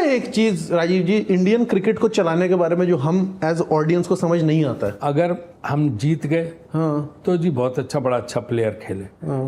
एक चीज राजीव जी, Indian cricket को चलाने के बारे में जो हम एज ऑडियंस को समझ नहीं आता है। अगर हम जीत गए हाँ, तो जी बहुत अच्छा, बड़ा अच्छा प्लेयर खेले।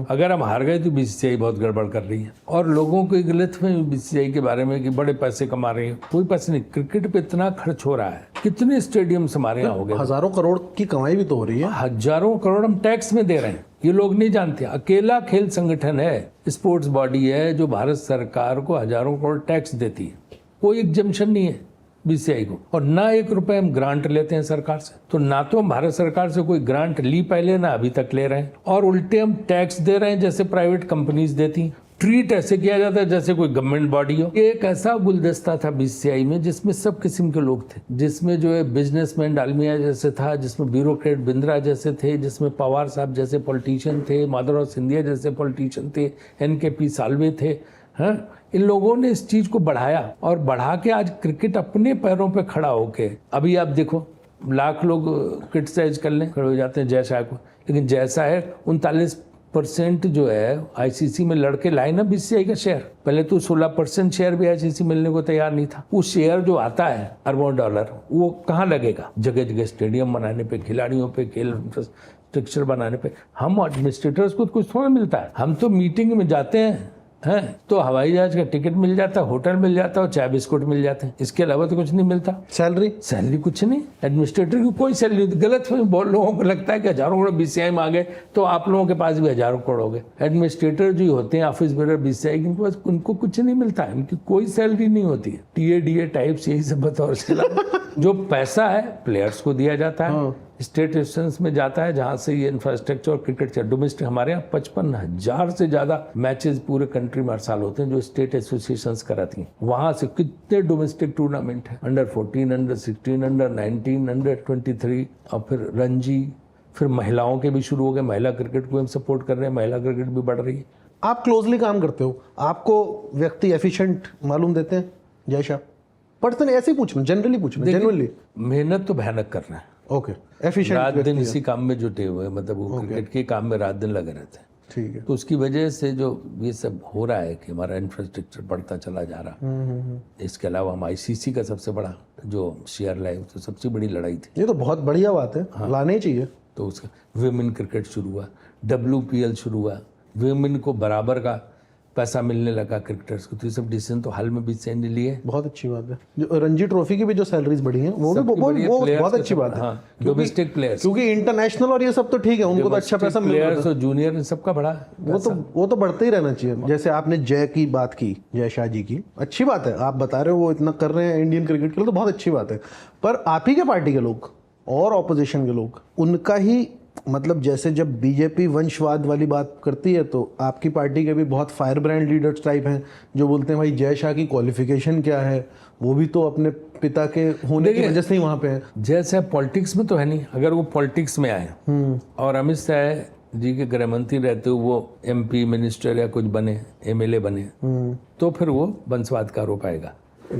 अगर हम हार गए तो बीसीसीआई बहुत गड़बड़ कर रही है और लोगों को गलतफहमी बीसीसीआई के बारे में कि बड़े पैसे कमा रहे हैं। कोई पैसे नहीं, क्रिकेट पे इतना खर्च हो रहा है, कितने स्टेडियम हमारे यहाँ हो गए, हजारों करोड़ की कमाई भी तो हो रही है। हजारों करोड़ हम टैक्स में दे रहे हैं, ये लोग नहीं जानते। अकेला खेल संगठन है, स्पोर्ट्स बॉडी है जो भारत सरकार को हजारों करोड़ टैक्स देती है, कोई एग्जम्पशन नहीं है बीसीसीआई को। और ना 1 रुपए हम ग्रांट लेते हैं सरकार से, तो ना तो हम भारत सरकार से कोई ग्रांट ली पहले, ना अभी तक ले रहे हैं, और उल्टे हम टैक्स दे रहे हैं जैसे प्राइवेट कंपनीज देती हैं। ट्रीट ऐसे किया जाता है जैसे कोई गवर्नमेंट बॉडी हो। एक ऐसा गुलदस्ता था बीसीसीआई में जिसमें सब किस्म के लोग थे, जिसमें जो है बिजनेसमैन डालमिया जैसे था, जिसमें ब्यूरोक्रेट बिंद्रा जैसे थे, जिसमें पवार साहब जैसे पॉलिटिशियन थे, माधवराव सिंधिया जैसे पॉलिटिशियन थे, NKP साल्वे थे। हाँ, इन लोगों ने इस चीज को बढ़ाया और बढ़ा के आज क्रिकेट अपने पैरों पे खड़ा होके, अभी आप देखो लाख लोग क्रिटिसाइज कर लें, खड़े हो जाते हैं जय शाह को, लेकिन जैसा है 39% जो है आईसीसी में लड़के लाए ना बीसीसीआई का शेयर। पहले तो 16% शेयर भी आईसीसी मिलने को तैयार नहीं था। वो शेयर जो आता है अरबों डॉलर, वो कहाँ लगेगा? जगह जगह स्टेडियम बनाने पे, खिलाड़ियों पे, खेल इंफ्रास्ट्रक्चर बनाने पे। हम एडमिनिस्ट्रेटर्स को कुछ थोड़ा मिलता है, हम तो मीटिंग में जाते हैं तो हवाई जहाज का टिकट मिल जाता है, होटल मिल जाता है और चाय बिस्कुट मिल जाते हैं, इसके अलावा तो कुछ नहीं मिलता। सैलरी कुछ नहीं, एडमिनिस्ट्रेटर की कोई सैलरी। गलत लोगों को लगता है कि हजारों करोड़ बीसीसीआई में आ गए तो आप लोगों के पास भी हजारों करोड़ हो गए। एडमिनिस्ट्रेटर जो होते हैं, ऑफिस बेरर बीसीसीआई के पास, उनको कुछ नहीं मिलता है, उनकी कोई सैलरी नहीं होती है। टीए टाइप्स यही सब बतौर से जो पैसा है प्लेयर्स को दिया जाता है, स्टेट इंस्टीट्यूशंस में जाता है जहां से ये इंफ्रास्ट्रक्चर और क्रिकेट से डोमेस्टिक, हमारे यहाँ 55,000 से ज्यादा मैचेस पूरे कंट्री में हर साल होते हैं जो स्टेट एसोसिएशंस कराती हैं। वहां से कितने डोमेस्टिक टूर्नामेंट है, अंडर 14, अंडर 16, अंडर 19, अंडर 23 और फिर रणजी, फिर महिलाओं के भी शुरू हो गए। महिला क्रिकेट को हम सपोर्ट कर रहे हैं, महिला क्रिकेट भी बढ़ रही है। आप क्लोजली काम करते हो, आपको व्यक्ति एफिशिएंट मालूम देते हैं जय शाह? पर्सनली ऐसे ही पूछना, जनरली पूछना, जेन्युइनली। मेहनत तो भयानक कर रहे हैं, ओके, एफिशिएंट, रात दिन इसी काम में जुटे हुए, मतलब वो क्रिकेट के काम में रात दिन लगे रहते हैं। ठीक है, तो उसकी वजह से जो ये सब हो रहा है कि हमारा इंफ्रास्ट्रक्चर बढ़ता चला जा रहा। इसके अलावा हम आईसीसी का सबसे बड़ा जो शेयर लाए, तो सबसे बड़ी लड़ाई थी। ये तो बहुत बढ़िया बात है, लाने ही चाहिए। तो उसका विमेन क्रिकेट शुरू हुआ, WPL शुरू हुआ, विमेन को बराबर का पैसा मिलने लगा क्रिकेटर्स को। तो ये सब डिसीजन तो हाल में बीसीसीआई ने लिए। बहुत अच्छी बात है। जो रणजी ट्रॉफी की भी जो सैलरीज बढ़ी हैं वो बहुत अच्छी बात है। डोमेस्टिक प्लेयर्स, क्योंकि इंटरनेशनल और ये सब तो ठीक है, उनको तो अच्छा पैसा मिल रहा है। और जूनियर सबका बढ़ा, वो तो बढ़ते ही रहना चाहिए। जैसे आपने जय की बात की, जय शाह जी की, अच्छी बात है, आप बता रहे हो वो इतना कर रहे हैं इंडियन क्रिकेट के लिए, तो बहुत अच्छी बात है। पर आप ही के पार्टी के लोग और ऑपोजिशन के लोग, उनका ही मतलब, जैसे जब बीजेपी वंशवाद वाली बात करती है तो आपकी पार्टी के भी बहुत फायर ब्रांड लीडर्स टाइप हैं जो बोलते हैं भाई जय शाह की क्वालिफिकेशन क्या है, वो भी तो अपने पिता के होने की वजह से ही वहां पे है। जय शाह पॉलिटिक्स में तो है नहीं, अगर वो पॉलिटिक्स में आए और अमित शाह जी के गृह मंत्री रहते हुए वो MP मिनिस्टर या कुछ बने, MLA बने, तो फिर वो वंशवाद का आरोप आएगा।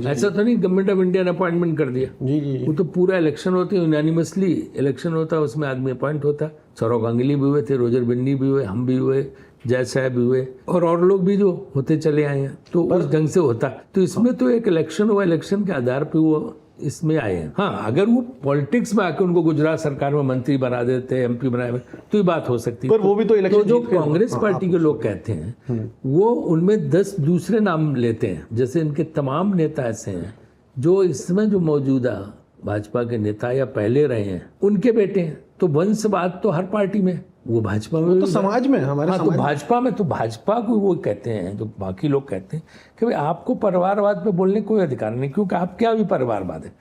ऐसा तो नहीं गवर्नमेंट ऑफ इंडिया ने अपॉइंटमेंट कर दिया। जी। वो तो पूरा इलेक्शन होती है, यूनानिमसली इलेक्शन होता है, उसमें आदमी अपॉइंट होता है। सौरव गांगुली भी हुए थे, रोजर बिन्नी भी हुए, हम भी हुए, जय शाह भी हुए, और लोग भी जो होते चले आए हैं। तो उस ढंग से होता। तो इसमें तो एक इलेक्शन हुआ, इलेक्शन के आधार पर वो इसमें आए हैं। हाँ, अगर वो पॉलिटिक्स में आके उनको गुजरात सरकार में मंत्री बना देते, MP बनाए, तो ये बात हो सकती है। पर वो भी तो इलेक्शन, तो जो कांग्रेस पार्टी के लोग कहते हैं वो उनमें 10 दूसरे नाम लेते हैं। जैसे इनके तमाम नेता ऐसे हैं जो इसमें जो मौजूदा भाजपा के नेता या पहले रहे हैं उनके बेटे हैं। तो वंशवाद तो हर पार्टी में, वो भाजपा में तो समाज में, हमारे तो भाजपा में, तो भाजपा को वो कहते हैं, जो बाकी लोग कहते हैं कि भाई आपको परिवारवाद पे बोलने कोई अधिकार नहीं, क्योंकि आप क्या भी परिवारवाद है।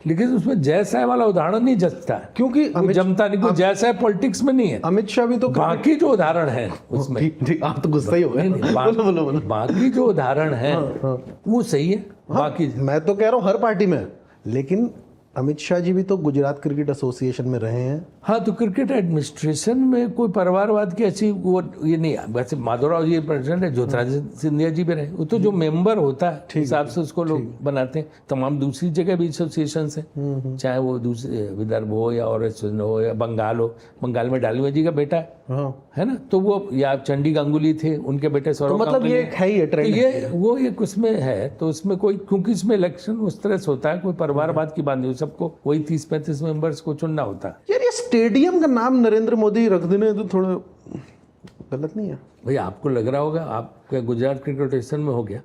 लेकिन उसमें जय शाह वाला उदाहरण नहीं जचता, क्योंकि जमता नहीं। जय शाह पॉलिटिक्स में नहीं है, अमित शाह भी तो बाकी जो उदाहरण है उसमें, आप तो गुस्सा ही हो गए। बोलो। बाकी जो उदाहरण है वो सही है। बाकी मैं तो कह रहा हूँ हर पार्टी में, लेकिन अमित शाह जी भी तो गुजरात क्रिकेट एसोसिएशन में रहे हैं। हाँ, तो क्रिकेट एडमिनिस्ट्रेशन में कोई परिवारवाद की ऐसी वो ये नहीं है। वैसे माधवराव जी प्रेसिडेंट है, ज्योतिरादित्य सिंधिया जी भी रहे। वो तो जो मेंबर होता है हिसाब से उसको लोग बनाते हैं। तमाम दूसरी जगह भी एसोसिएशन है, चाहे वो दूसरे विदर्भ हो या और हो या बंगाल हो। बंगाल में डालुआ जी का बेटा है ना, तो वो या चंडी गांगुली थे, उनके बेटे सौरभ मतलब ये है ही ट्रेंड, ये वो एक उसमें है। तो उसमें कोई, क्योंकि इसमें इलेक्शन उस तरह से होता है, कोई परिवारवाद की बात नहीं, सबको वही 30-35 मेंबर्स को चुनना होता है। यार ये स्टेडियम का नाम नरेंद्र मोदी रख देने तो थोड़ा गलत नहीं है? भाई आपको लग रहा होगा आपका गुजरात क्रिकेट एसोसिएशन में हो गया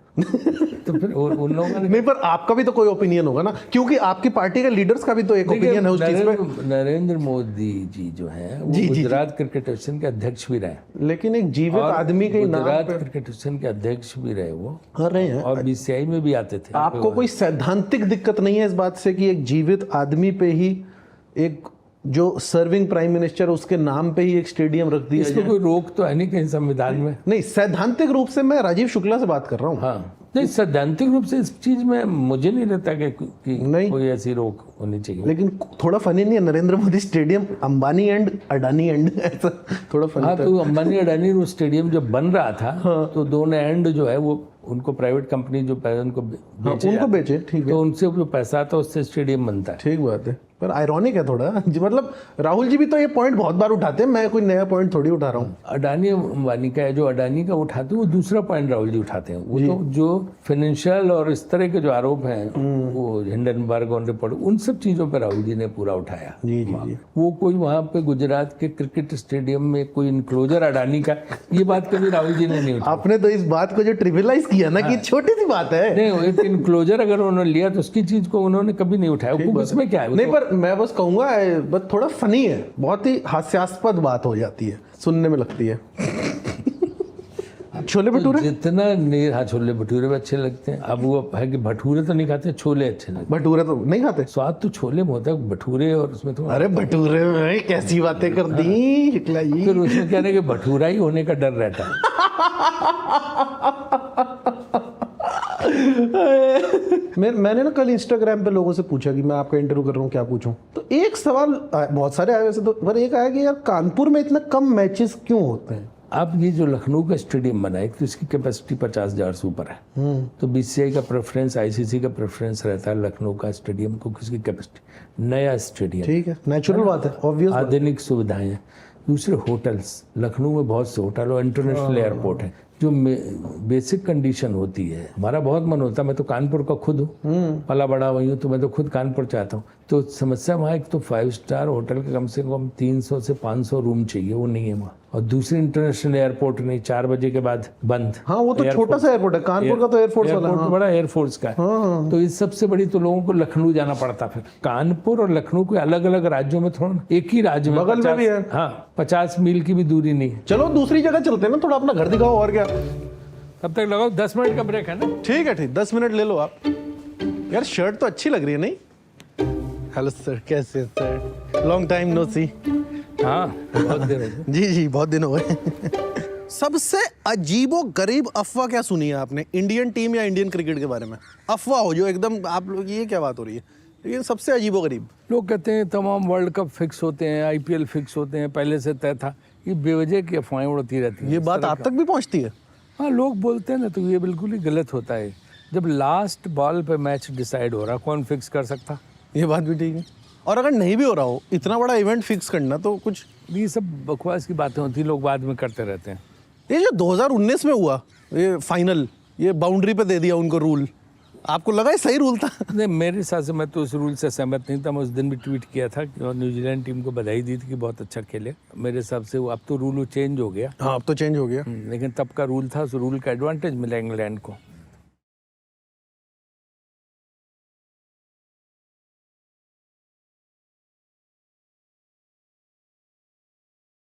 तो फिर उन लोगों ने नहीं, पर आपका भी तो कोई ओपिनियन होगा ना, क्योंकि आपकी पार्टी के लीडर्स का भी तो एक ओपिनियन है उस चीज पे। नरेंद्र मोदी जी जो है वो गुजरात क्रिकेट एसोसिएशन के अध्यक्ष भी रहे, लेकिन एक जीवित आदमी के नाम गुजरात क्रिकेट एसोसिएशन के अध्यक्ष भी रहे वो, रहे हैं, और बीसीआई में भी आते थे। आपको कोई सैद्धांतिक दिक्कत नहीं है इस बात से कि एक जीवित आदमी पे ही, एक जो सर्विंग प्राइम मिनिस्टर उसके नाम पे ही एक स्टेडियम रख दिया इसमें कोई रोक तो है नहीं कहीं संविधान में? नहीं, सैद्धांतिक रूप से मैं राजीव शुक्ला से बात कर रहा हूँ। हाँ, नहीं सैद्धांतिक रूप से इस चीज में मुझे नहीं लगता कि नहीं कोई ऐसी रोक होनी चाहिए। लेकिन थोड़ा फनी नहीं है Narendra Modi stadium Ambani and Adani and ऐसा थोड़ा फनी? हाँ, तो अंबानी अडानी वो स्टेडियम जब बन रहा था तो दोनों एंड जो है वो उनको प्राइवेट कंपनी जो उनको उनको बेचे, ठीक है, तो उनसे जो पैसा आता है उससे स्टेडियम बनता है। ठीक बात है, पर आयरॉनिक है थोड़ा मतलब राहुल जी भी तो ये पॉइंट बहुत बार उठाते हैं, मैं कोई नया पॉइंट थोड़ी उठा रहा हूँ। अडानी अंबानी का है, जो अडानी का उठाते हैं वो दूसरा पॉइंट राहुल जी उठाते हैं। वो तो जो फाइनेंशियल और इस तरह के जो आरोप हैं वो हिंडनबर्ग ऑन रिपोर्ट, उन सब चीजों पर राहुल जी ने पूरा उठाया। जी जी जी। वो कोई वहाँ पे गुजरात के क्रिकेट स्टेडियम में कोई इनक्लोजर अडानी का, ये बात कभी राहुल जी ने नहीं उठाई। आपने तो इस बात को जो ट्रिविलाइज किया ना कि छोटी सी बात है, नहीं, एक इनक्लोजर अगर उन्होंने लिया तो उसकी चीज को उन्होंने कभी नहीं उठाया। उसमें क्या है? नहीं, पर मैं बस कहूंगा बस थोड़ा फनी है, बहुत ही हास्यास्पद बात हो जाती है, सुनने में लगती है। छोले भटूरे जितना नहीं, हाँ छोले भटूरे भी अच्छे लगते हैं। अब वो है कि भटूरे तो नहीं खाते, छोले अच्छे लगते भटूरे तो नहीं खाते? स्वाद तो छोले में होता है, भटूरे और उसमें तो अरे भटूरे में कैसी बातें कर दी शुक्ला जी। फिर उसमें क्या है कि भटूरा ही होने का डर रहता है। मैंने ना कल इंस्टाग्राम पे लोगों से पूछा कि मैं आपका इंटरव्यू कर रहा हूँ, क्या पूछूं, तो एक सवाल बहुत सारे आए वैसे तो, पर एक आया कि यार कानपुर में इतना कम मैचेस क्यों होते हैं? अब ये जो लखनऊ का स्टेडियम बना है तो इसकी कैपेसिटी 50,000 से ऊपर है, तो बीसीसीआई का प्रेफरेंस, आईसीसी का प्रेफरेंस रहता है लखनऊ का स्टेडियम को, किसकी कैपेसिटी, नया स्टेडियम, ठीक है, नेचुरल बात है, ऑब्वियस, आधुनिक सुविधाएं हैं। दूसरे होटल्स, लखनऊ में बहुत से होटल और इंटरनेशनल एयरपोर्ट है, जो बेसिक कंडीशन होती है। हमारा बहुत मन होता है, मैं तो कानपुर का खुद हूँ, पला बड़ा वही हूँ, तो मैं तो खुद कानपुर चाहता हूँ। तो समस्या वहाँ एक तो 5 स्टार होटल के कम से कम 300 से 500 रूम चाहिए, वो नहीं है वहाँ। और दूसरी इंटरनेशनल एयरपोर्ट नहीं, 4 बजे के बाद बंद। हाँ, वो तो छोटा सा एयरपोर्ट है, कानपुर का तो एयरफोर्स वाला, हाँ। बड़ा एयरफोर्स का है। हाँ। तो इस सबसे बड़ी तो लोगों को लखनऊ जाना पड़ता। फिर कानपुर और लखनऊ को अलग अलग राज्यों में, थोड़ा एक ही राज्य में बगल में भी है। हाँ, 50 मील की भी दूरी नहीं है। चलो दूसरी जगह चलते हैं ना, थोड़ा अपना घर दिखाओ, और क्या। तब तक लगाओ 10 मिनट का ब्रेक है ना? ठीक है, ठीक, 10 मिनट ले लो आप। यार शर्ट तो अच्छी लग रही है, नहीं? हेलो सर, कैसे हैं सर? लॉन्ग टाइम नो सी। हाँ, बहुत देर हो गई। जी जी, बहुत दिन हो गए। सबसे अजीबो गरीब अफवाह क्या सुनी है आपने इंडियन टीम या इंडियन क्रिकेट के बारे में? अफवाह हो जो एकदम आप लोग, ये क्या बात हो रही है? लेकिन सबसे अजीबो गरीब, लोग कहते हैं तमाम वर्ल्ड कप फिक्स होते हैं, आईपीएल फिक्स होते हैं, पहले से तय था। ये बेवजह की अफवाहें उड़ती रहती हैं। ये बात आप तक भी पहुंचती है? हाँ, लोग बोलते हैं ना, तो ये बिल्कुल ही गलत होता है। जब लास्ट बॉल पे मैच डिसाइड हो रहा, कौन फिक्स कर सकता? ये बात भी ठीक है। और अगर नहीं भी हो रहा हो, इतना बड़ा इवेंट फिक्स करना तो कुछ, ये सब बकवास की बातें होती, लोग बाद में करते रहते हैं। ये जो 2019 में हुआ ये फाइनल, ये बाउंड्री पे दे दिया उनको रूल, आपको लगा ये सही रूल था? नहीं, मेरे हिसाब से मैं तो उस रूल से सहमत नहीं था। मैं उस दिन भी ट्वीट किया था और न्यूजीलैंड टीम को बधाई दी थी कि बहुत अच्छा खेले। मेरे हिसाब से अब तो रूल चेंज हो गया। हाँ, अब तो चेंज हो गया, लेकिन तब का रूल था, उस रूल का एडवांटेज मिला इंग्लैंड को।